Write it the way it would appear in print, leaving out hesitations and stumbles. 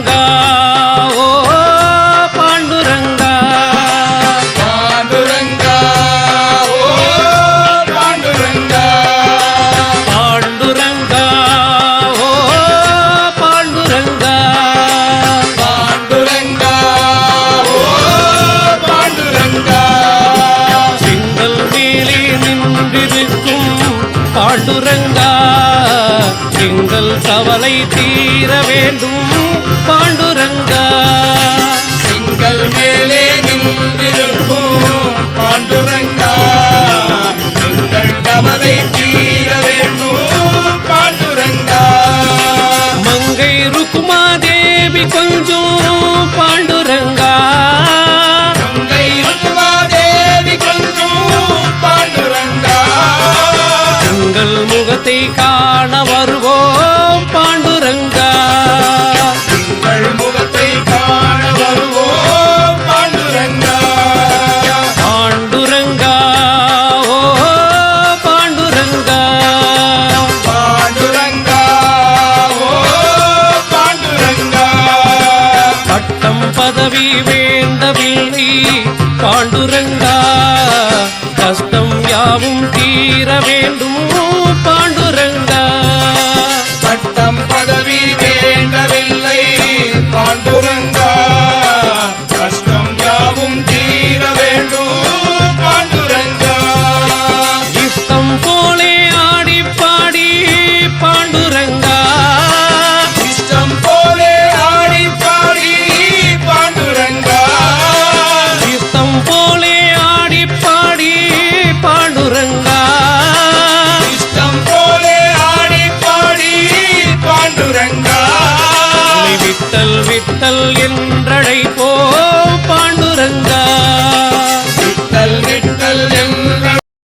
பாண்டுரங்கா ஓ பாண்டுரங்கா பாண்டுரங்கா ஓ பாண்டுரங்கா பாண்டுரங்கா ஓ பாண்டுரங்கா பாண்டுரங்கா ஓ பாண்டுரங்கா செங்கல் மேலே நின்றிருக்கும் பாண்டுரங்கா எங்கள் கவலை தீர வேண்டும் பாண்டுரங்கா செங்கல் மேலே நின்றிருக்கும் பாண்டுரங்கா எங்கள் கவலை தீர வேண்டும் பாண்டுரங்கா மங்கை ருக்குமாதேவி கொஞ்சம் பாண்டுரங்கா மங்கை ருக்குமாதேவி கொஞ்சம் பாண்டுரங்கா உங்கள் முகத்தை காண வருவோம் பாண்டுரங்கா உங்கள் முகத்தை காண வருவோம் பாண்டுரங்கா பாண்டுரங்கா ஓ பாண்டுரங்கா பாண்டுரங்கா ஓ பாண்டுரங்கா பட்டம் பதவி வேண்டவில்லை பாண்டுரங்கா கஷ்டம் யாவும் தீர வேண்டும் பாண்டுரங்கா பட்டம் பதவி வேண்டவில்லை பாண்டுரங்கா